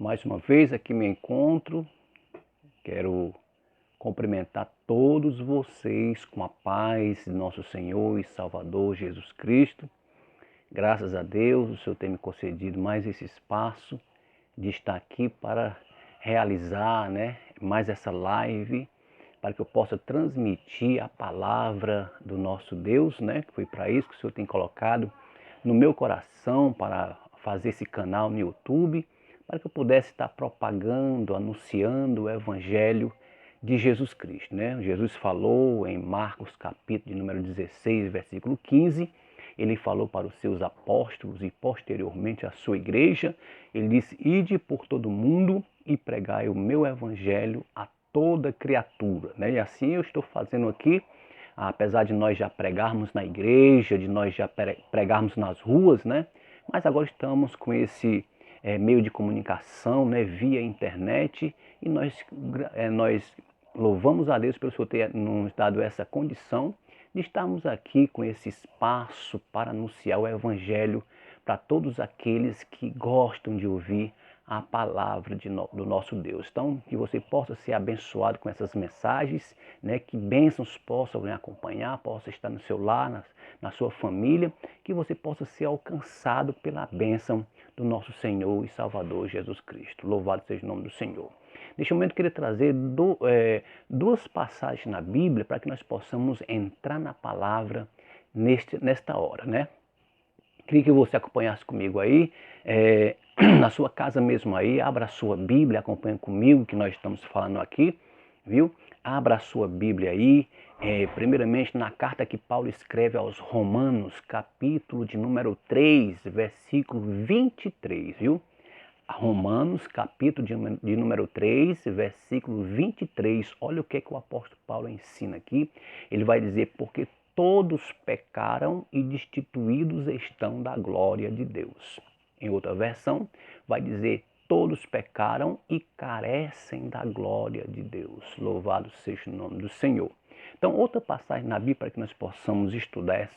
Mais uma vez aqui me encontro, quero cumprimentar todos vocês com a paz de nosso Senhor e Salvador Jesus Cristo. Graças a Deus, o Senhor tem me concedido mais esse espaço de estar aqui para realizar, mais essa live, para que eu possa transmitir a palavra do nosso Deus, que foi para isso que o Senhor tem colocado no meu coração para fazer esse canal no YouTube, para que eu pudesse estar propagando, anunciando o Evangelho de Jesus Cristo. Jesus falou em Marcos capítulo de número 16, versículo 15, ele falou para os seus apóstolos e posteriormente a sua igreja, ele disse: ide por todo mundo e pregai o meu Evangelho a toda criatura. E assim eu estou fazendo aqui, apesar de nós já pregarmos na igreja, de nós já pregarmos nas ruas, mas agora estamos com esse meio de comunicação, via internet, e nós louvamos a Deus pelo Senhor ter nos dado essa condição de estarmos aqui com esse espaço para anunciar o Evangelho para todos aqueles que gostam de ouvir a palavra do nosso Deus. Então, que você possa ser abençoado com essas mensagens, que bênçãos possam lhe acompanhar, possa estar no seu lar, na sua família, que você possa ser alcançado pela bênção do nosso Senhor e Salvador Jesus Cristo. Louvado seja o nome do Senhor. Neste momento eu queria trazer duas passagens na Bíblia para que nós possamos entrar na palavra nesta hora, Queria que você acompanhasse comigo aí, na sua casa mesmo aí, abra a sua Bíblia, acompanhe comigo que nós estamos falando aqui, viu? Abra a sua Bíblia aí, primeiramente na carta que Paulo escreve aos Romanos, capítulo de número 3, versículo 23, viu? Romanos, capítulo de número 3, versículo 23, olha o que o apóstolo Paulo ensina aqui. Ele vai dizer: porque todos pecaram e destituídos estão da glória de Deus. Em outra versão, vai dizer: todos pecaram e carecem da glória de Deus. Louvado seja o nome do Senhor. Então, outra passagem na Bíblia para que nós possamos estudar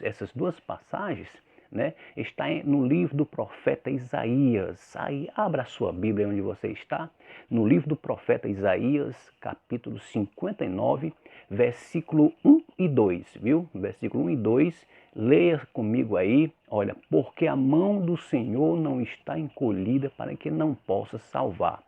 essas duas passagens, está no livro do profeta Isaías. Aí, abra a sua Bíblia onde você está, no livro do profeta Isaías, capítulo 59, versículo 1 e 2, viu? Versículo 1 e 2, leia comigo aí, olha: porque a mão do Senhor não está encolhida para que não possa salvar,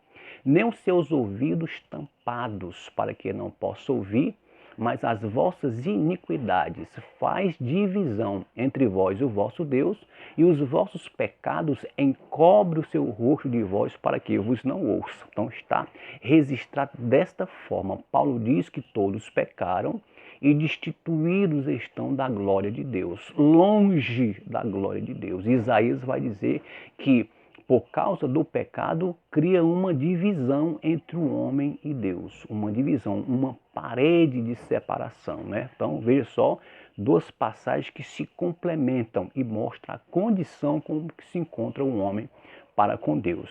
nem os seus ouvidos tampados para que não possa ouvir, mas as vossas iniquidades faz divisão entre vós e o vosso Deus, e os vossos pecados encobre o seu rosto de vós para que vos não ouçam. Então está registrado desta forma. Paulo diz que todos pecaram e destituídos estão da glória de Deus, longe da glória de Deus. Isaías vai dizer que por causa do pecado, cria uma divisão entre o homem e Deus. Uma divisão, uma parede de separação. Então, veja só, duas passagens que se complementam e mostram a condição como que se encontra o homem para com Deus.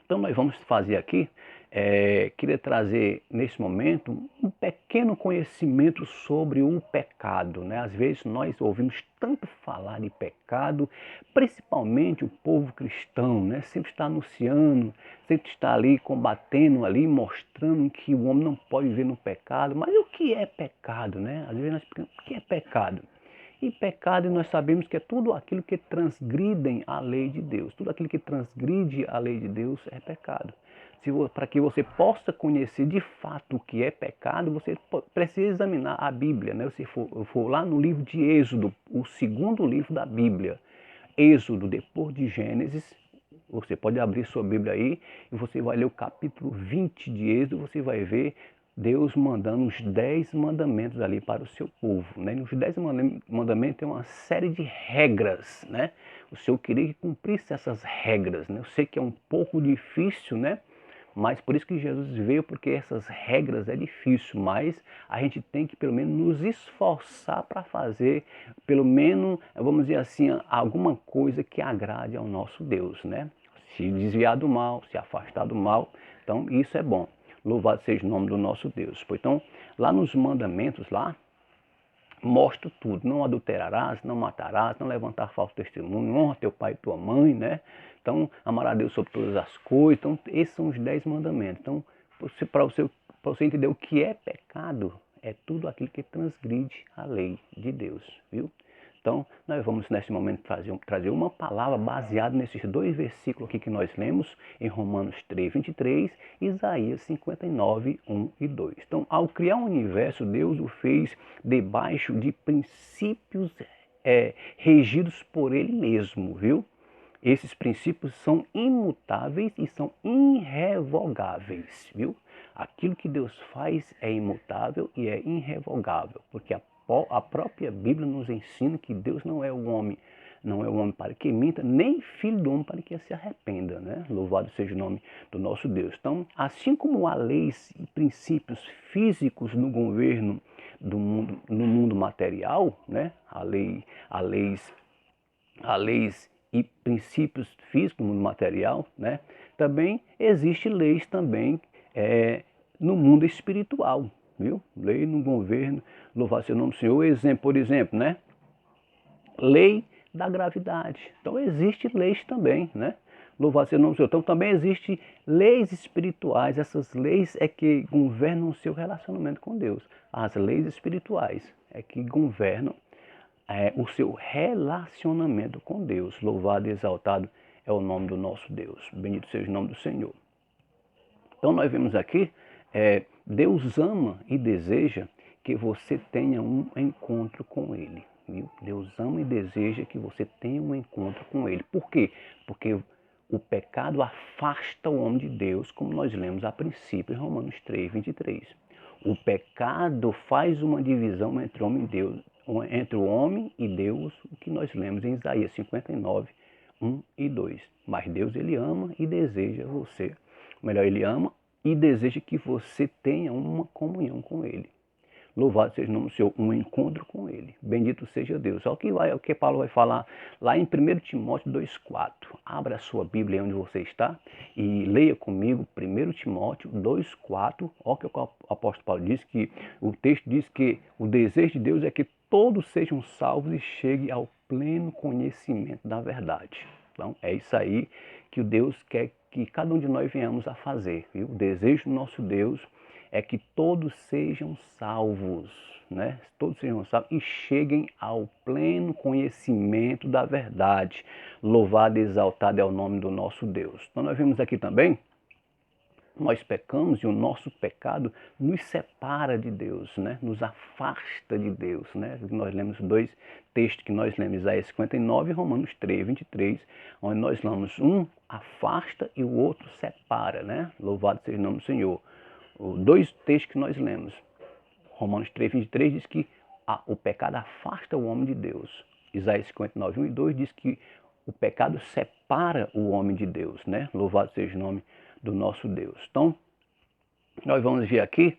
Então, nós vamos fazer aqui, queria trazer nesse momento um pequeno conhecimento sobre o pecado. Às vezes nós ouvimos tanto falar de pecado, principalmente o povo cristão, sempre está anunciando, sempre está ali combatendo, ali mostrando que o homem não pode viver no pecado. Mas o que é pecado? Às vezes nós pensamos: o que é pecado? E pecado, nós sabemos que é tudo aquilo que transgridem a lei de Deus. Tudo aquilo que transgride a lei de Deus é pecado. Para que você possa conhecer de fato o que é pecado, você precisa examinar a Bíblia. Se for lá no livro de Êxodo, o segundo livro da Bíblia, Êxodo, depois de Gênesis, você pode abrir sua Bíblia aí e você vai ler o capítulo 20 de Êxodo, você vai ver Deus mandando os 10 mandamentos ali para o seu povo. Nos 10 mandamentos tem uma série de regras. O Senhor queria que cumprisse essas regras. Eu sei que é um pouco difícil, mas por isso que Jesus veio, porque essas regras é difícil, mas a gente tem que pelo menos nos esforçar para fazer, pelo menos, vamos dizer assim, alguma coisa que agrade ao nosso Deus. Se desviar do mal, se afastar do mal, então isso é bom. Louvado seja o nome do nosso Deus. Então, lá nos mandamentos, lá, mostra tudo. Não adulterarás, não matarás, não levantar falso testemunho, honra teu pai e tua mãe, né? Então, amar a Deus sobre todas as coisas. Então, esses são os 10 mandamentos. Então, para você entender o que é pecado, é tudo aquilo que transgride a lei de Deus, viu? Então, nós vamos nesse momento trazer uma palavra baseada nesses dois versículos aqui que nós lemos, em Romanos 3, 23, Isaías 59, 1 e 2. Então, ao criar o universo, Deus o fez debaixo de princípios regidos por Ele mesmo, viu? Esses princípios são imutáveis e são irrevogáveis, viu? Aquilo que Deus faz é imutável e é irrevogável, porque a própria Bíblia nos ensina que Deus não é o homem, não é o homem para que minta, nem filho do homem para que se arrependa, né? Louvado seja o nome do nosso Deus. Então, assim como há leis e princípios físicos no governo do mundo, no mundo material, né? Há leis e princípios físicos no mundo material, né? Também existem leis também no mundo espiritual, viu? Lei no governo, louvado seja o nome do Senhor. Exemplo, por exemplo, né? Lei da gravidade. Então existem leis também, né? Louvado seja o nome do Senhor. Então também existem leis espirituais. Essas leis é que governam o seu relacionamento com Deus. As leis espirituais é que governam o seu relacionamento com Deus. Louvado e exaltado é o nome do nosso Deus. Bendito seja o nome do Senhor. Então nós vemos aqui, Deus ama e deseja que você tenha um encontro com Ele. Viu? Deus ama e deseja que você tenha um encontro com Ele. Por quê? Porque o pecado afasta o homem de Deus, como nós lemos a princípio em Romanos 3, 23. O pecado faz uma divisão entre o homem e Deus, o que nós lemos em Isaías 59, 1 e 2. Mas Deus, Ele ama e deseja você. Melhor, Ele ama e deseja que você tenha uma comunhão com Ele. Louvado seja o nome do Senhor, um encontro com Ele. Bendito seja Deus. Olha o que Paulo vai falar lá em 1 Timóteo 2,4. Abra a sua Bíblia onde você está e leia comigo 1 Timóteo 2,4. Olha o que o apóstolo Paulo diz, que o texto diz que o desejo de Deus é que todos sejam salvos e cheguem ao pleno conhecimento da verdade. Então, é isso aí que o Deus quer que cada um de nós venhamos a fazer. Viu? O desejo do nosso Deus é que todos sejam salvos, né? Todos sejam salvos e cheguem ao pleno conhecimento da verdade. Louvado e exaltado é o nome do nosso Deus. Então nós vemos aqui também, nós pecamos e o nosso pecado nos separa de Deus, né? Nos afasta de Deus, né? Nós lemos dois textos que nós lemos, Isaías 59 e Romanos 3, 23, onde nós lemos um afasta e o outro separa, né? Louvado seja o nome do Senhor. Dois textos que nós lemos. Romanos 3, 23 diz que o pecado afasta o homem de Deus. Isaías 59, 1 e 2 diz que o pecado separa o homem de Deus, né? Louvado seja o nome do nosso Deus. Então, nós vamos ver aqui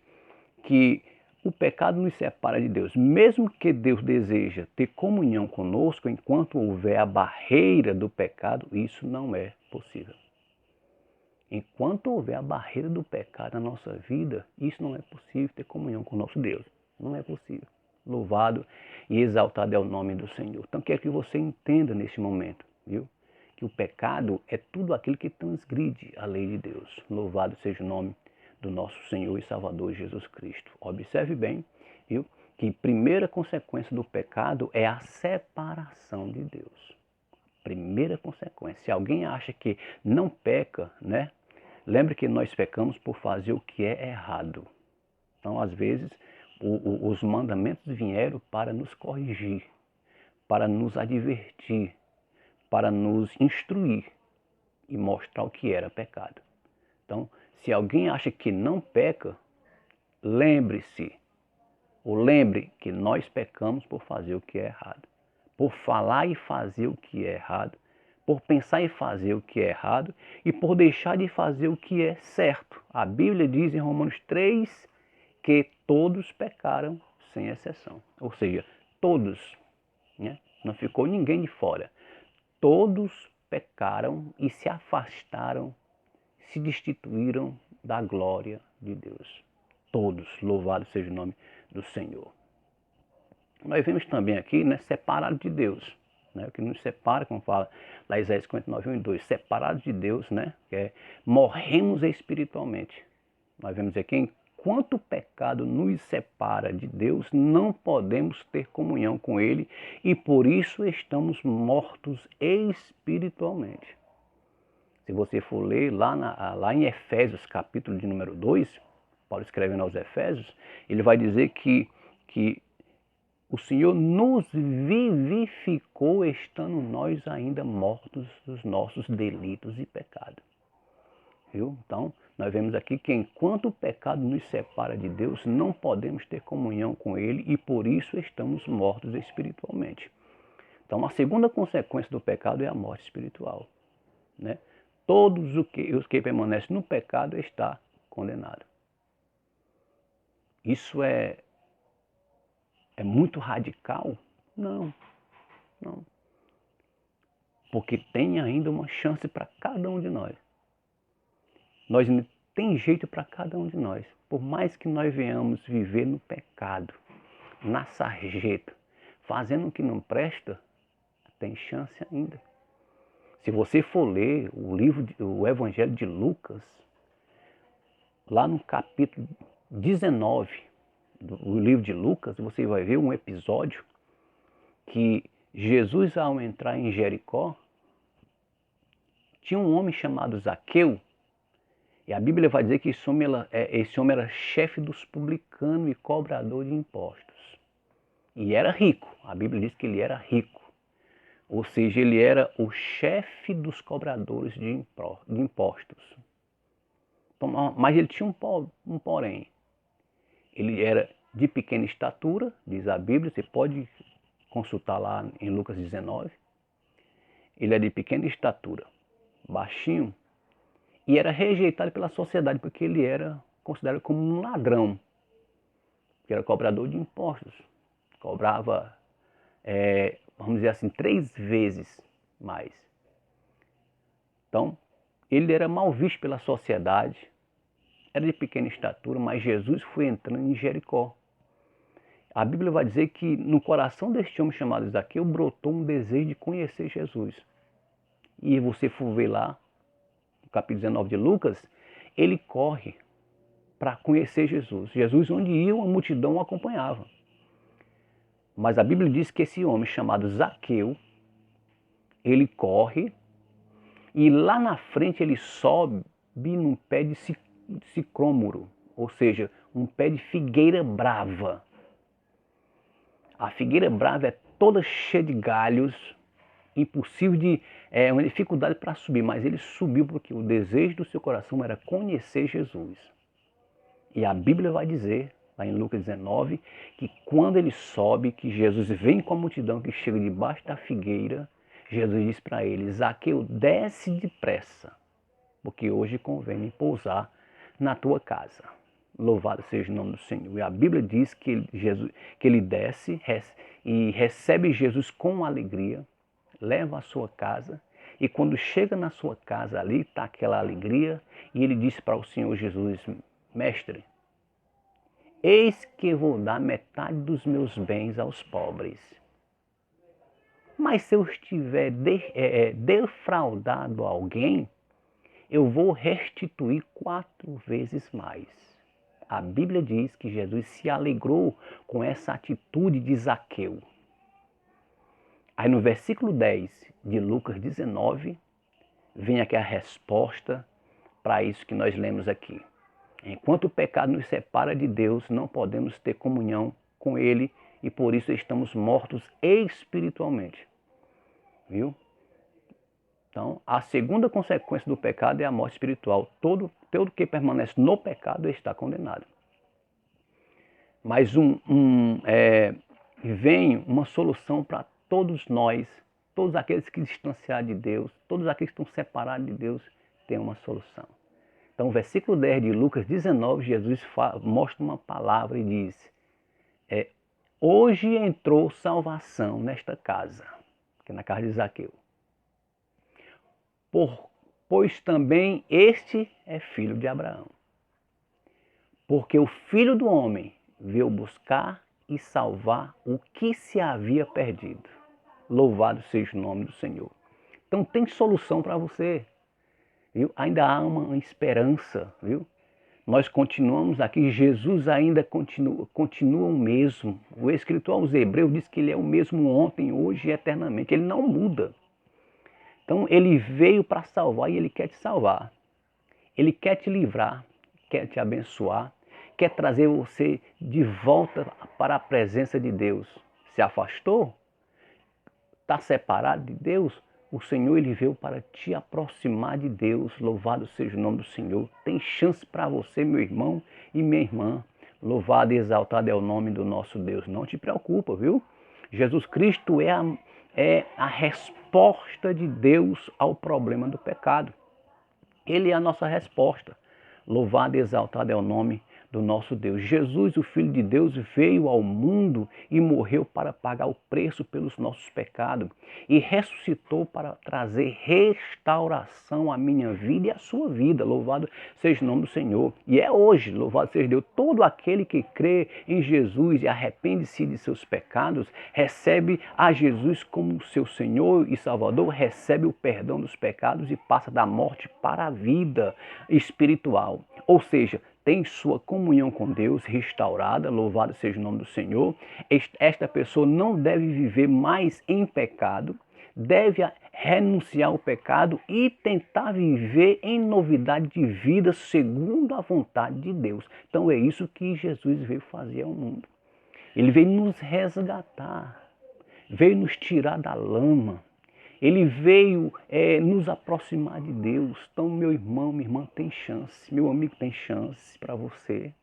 que o pecado nos separa de Deus. Mesmo que Deus deseja ter comunhão conosco, enquanto houver a barreira do pecado, isso não é possível. Enquanto houver a barreira do pecado na nossa vida, isso não é possível ter comunhão com o nosso Deus. Não é possível. Louvado e exaltado é o nome do Senhor. Então quero que você entenda neste momento, viu? Que o pecado é tudo aquilo que transgride a lei de Deus. Louvado seja o nome do nosso Senhor e Salvador Jesus Cristo. Observe bem, viu? Que a primeira consequência do pecado é a separação de Deus. Primeira consequência. Se alguém acha que não peca, né? Lembre que nós pecamos por fazer o que é errado. Então, às vezes, os mandamentos vieram para nos corrigir, para nos advertir, para nos instruir e mostrar o que era pecado. Então, se alguém acha que não peca, lembre-se, ou lembre que nós pecamos por fazer o que é errado, por falar e fazer o que é errado, por pensar e fazer o que é errado e por deixar de fazer o que é certo. A Bíblia diz em Romanos 3 que todos pecaram sem exceção. Ou seja, todos, né? Não ficou ninguém de fora. Todos pecaram e se afastaram, se destituíram da glória de Deus. Todos, louvado seja o nome do Senhor. nós vemos também aqui, né, separado de Deus. Né, o que nos separa, como fala lá Isaías 59, 1 e 2, separados de Deus, né, que é morremos espiritualmente. Nós vemos aqui, enquanto o pecado nos separa de Deus, não podemos ter comunhão com Ele e por isso estamos mortos espiritualmente. Se você for ler lá em Efésios, capítulo de número 2, Paulo escrevendo aos Efésios, ele vai dizer que o Senhor nos vivificou estando nós ainda mortos dos nossos delitos e pecados. Viu? Então, nós vemos aqui que enquanto o pecado nos separa de Deus, não podemos ter comunhão com Ele e por isso estamos mortos espiritualmente. Então, a segunda consequência do pecado é a morte espiritual. Né? Todos os que permanecem no pecado está condenado. Isso é muito radical? Não, não. Porque tem ainda uma chance para cada um de nós. Tem jeito para cada um de nós. Por mais que nós venhamos viver no pecado, na sarjeta, fazendo o que não presta, tem chance ainda. Se você for ler o Evangelho de Lucas, lá no capítulo 19 do livro de Lucas, você vai ver um episódio que Jesus, ao entrar em Jericó, tinha um homem chamado Zaqueu, e a Bíblia vai dizer que esse homem era chefe dos publicanos e cobrador de impostos. E era rico, a Bíblia diz que ele era rico. Ou seja, ele era o chefe dos cobradores de impostos. Mas ele tinha um porém. Ele era de pequena estatura, diz a Bíblia, você pode consultar lá em Lucas 19. Ele era de pequena estatura, baixinho, e era rejeitado pela sociedade, porque ele era considerado como um ladrão, que era cobrador de impostos. Cobrava, vamos dizer assim, 3 vezes mais. Então, ele era mal visto pela sociedade, era de pequena estatura, mas Jesus foi entrando em Jericó. A Bíblia vai dizer que no coração deste homem chamado Zaqueu brotou um desejo de conhecer Jesus. E você for ver lá, no capítulo 19 de Lucas, ele corre para conhecer Jesus. Jesus, onde ia, uma multidão o acompanhava. Mas a Bíblia diz que esse homem chamado Zaqueu, ele corre e lá na frente ele sobe num pé de sicômoro, ou seja, um pé de figueira brava. A figueira brava é toda cheia de galhos, impossível uma dificuldade para subir, mas ele subiu porque o desejo do seu coração era conhecer Jesus. E a Bíblia vai dizer, lá em Lucas 19, que quando ele sobe, que Jesus vem com a multidão que chega debaixo da figueira, Jesus diz para ele: Zaqueu, desce depressa, porque hoje convém pousar na tua casa. Louvado seja o nome do Senhor. E a Bíblia diz que ele desce e recebe Jesus com alegria, leva à sua casa, e quando chega na sua casa ali, está aquela alegria, e ele diz para o Senhor Jesus: Mestre, eis que vou dar metade dos meus bens aos pobres. Mas se eu estiver defraudado a alguém, eu vou restituir 4 vezes mais. A Bíblia diz que Jesus se alegrou com essa atitude de Zaqueu. Aí no versículo 10 de Lucas 19, vem aqui a resposta para isso que nós lemos aqui. Enquanto o pecado nos separa de Deus, não podemos ter comunhão com Ele e por isso estamos mortos espiritualmente. Viu? Então, a segunda consequência do pecado é a morte espiritual. Todo que permanece no pecado está condenado. Mas vem uma solução para todos nós, todos aqueles que se distanciaram de Deus, todos aqueles que estão separados de Deus, tem uma solução. Então, o versículo 10 de Lucas 19, Jesus mostra uma palavra e diz: hoje entrou salvação nesta casa, que é na casa de Zaqueu. Pois também este é filho de Abraão. Porque o Filho do Homem veio buscar e salvar o que se havia perdido. Louvado seja o nome do Senhor. Então tem solução para você, viu? Ainda há uma esperança, viu? Nós continuamos aqui, Jesus ainda continua o mesmo. O escritor aos Hebreus diz que ele é o mesmo ontem, hoje e eternamente. Ele não muda. Então ele veio para salvar e ele quer te salvar. Ele quer te livrar, quer te abençoar, quer trazer você de volta para a presença de Deus. Se afastou? Está separado de Deus? O Senhor ele veio para te aproximar de Deus. Louvado seja o nome do Senhor. Tem chance para você, meu irmão e minha irmã. Louvado e exaltado é o nome do nosso Deus. Não te preocupa, viu? Jesus Cristo é a resposta de Deus ao problema do pecado. Ele é a nossa resposta. Louvado e exaltado é o nome do nosso Deus. Jesus, o Filho de Deus, veio ao mundo e morreu para pagar o preço pelos nossos pecados e ressuscitou para trazer restauração à minha vida e à sua vida. Louvado seja o nome do Senhor. E é hoje, louvado seja Deus, todo aquele que crê em Jesus e arrepende-se de seus pecados, recebe a Jesus como seu Senhor e Salvador, recebe o perdão dos pecados e passa da morte para a vida espiritual. Ou seja, tem sua comunhão com Deus restaurada, louvado seja o nome do Senhor. Esta pessoa não deve viver mais em pecado, deve renunciar ao pecado e tentar viver em novidade de vida segundo a vontade de Deus. Então é isso que Jesus veio fazer ao mundo. Ele veio nos resgatar, veio nos tirar da lama. Ele veio nos aproximar de Deus. Então, meu irmão, minha irmã, tem chance. Meu amigo, tem chance para você.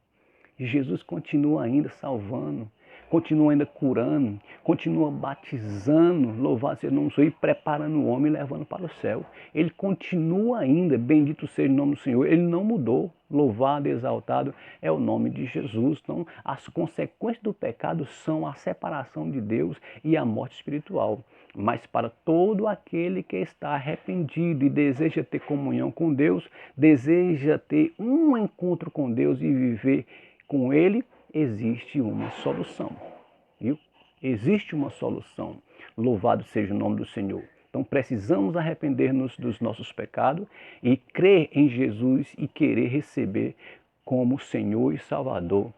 Jesus continua ainda salvando, continua ainda curando, continua batizando, louvado seja o nome do Senhor, e preparando o homem e levando para o céu. Ele continua ainda, bendito seja o nome do Senhor, ele não mudou. Louvado e exaltado é o nome de Jesus. Então, as consequências do pecado são a separação de Deus e a morte espiritual. Mas para todo aquele que está arrependido e deseja ter comunhão com Deus, deseja ter um encontro com Deus e viver com Ele, existe uma solução. Viu? Existe uma solução. Louvado seja o nome do Senhor. Então precisamos arrepender-nos dos nossos pecados e crer em Jesus e querer receber como Senhor e Salvador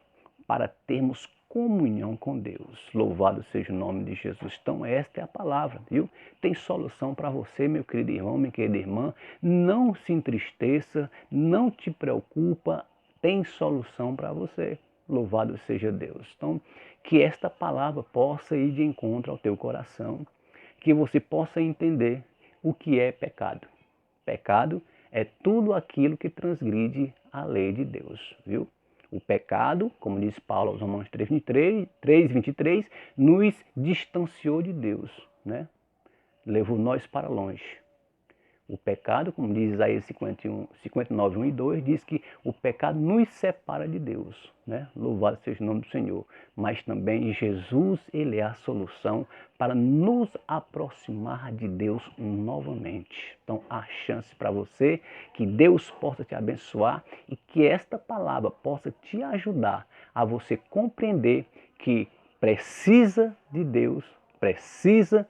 para termos comunhão com Deus. Louvado seja o nome de Jesus. Então esta é a palavra, viu? Tem solução para você, meu querido irmão, minha querida irmã. Não se entristeça, não te preocupa, tem solução para você. Louvado seja Deus. Então, que esta palavra possa ir de encontro ao teu coração, que você possa entender o que é pecado. Pecado é tudo aquilo que transgride a lei de Deus, viu? O pecado, como diz Paulo aos Romanos 3:23, nos distanciou de Deus, né? Levou nós para longe. O pecado, como diz Isaías 59, 1 e 2, diz que o pecado nos separa de Deus, né? Louvado seja o nome do Senhor. Mas também Jesus, ele é a solução para nos aproximar de Deus novamente. Então, há chance para você, que Deus possa te abençoar e que esta palavra possa te ajudar a você compreender que precisa de Deus, precisa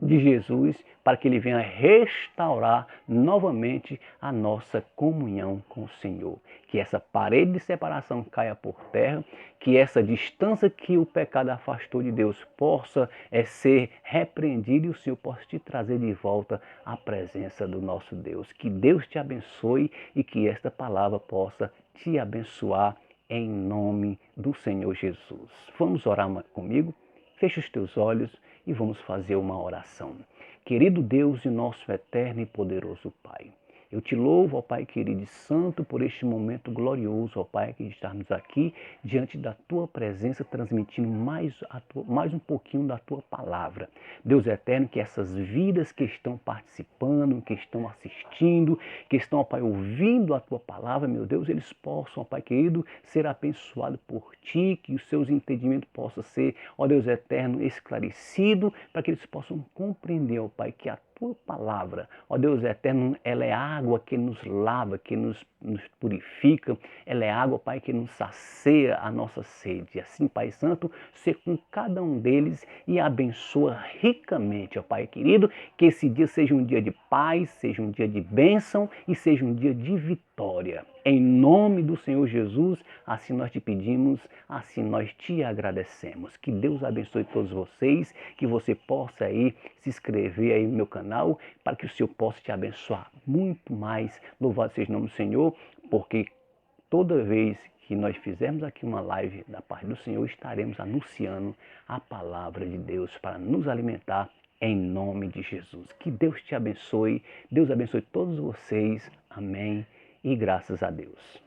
de Jesus, para que Ele venha restaurar novamente a nossa comunhão com o Senhor. Que essa parede de separação caia por terra, que essa distância que o pecado afastou de Deus possa ser repreendida e o Senhor possa te trazer de volta à presença do nosso Deus. Que Deus te abençoe e que esta palavra possa te abençoar em nome do Senhor Jesus. Vamos orar comigo? Feche os teus olhos e vamos fazer uma oração. Querido Deus e nosso eterno e poderoso Pai, eu te louvo, ó Pai querido e santo, por este momento glorioso, ó Pai, que estarmos aqui diante da Tua presença, transmitindo mais um pouquinho da Tua palavra. Deus eterno, que essas vidas que estão participando, que estão assistindo, que estão, ó Pai, ouvindo a Tua palavra, meu Deus, eles possam, ó Pai querido, ser abençoados por Ti, que os seus entendimentos possam ser, ó Deus eterno, esclarecido, para que eles possam compreender, ó Pai, que a Tua palavra, ó Deus eterno, ela é água que nos lava, que nos nos purifica, ela é água, Pai, que nos sacia a nossa sede. Assim, Pai Santo, ser com cada um deles e abençoa ricamente, ó Pai querido, que esse dia seja um dia de paz, seja um dia de bênção e seja um dia de vitória. Em nome do Senhor Jesus, assim nós te pedimos, assim nós te agradecemos. Que Deus abençoe todos vocês, que você possa aí se inscrever aí no meu canal, para que o Senhor possa te abençoar muito mais. Louvado seja o nome do Senhor, porque toda vez que nós fizermos aqui uma live da parte do Senhor, estaremos anunciando a palavra de Deus para nos alimentar em nome de Jesus. Que Deus te abençoe, Deus abençoe todos vocês. Amém. E graças a Deus.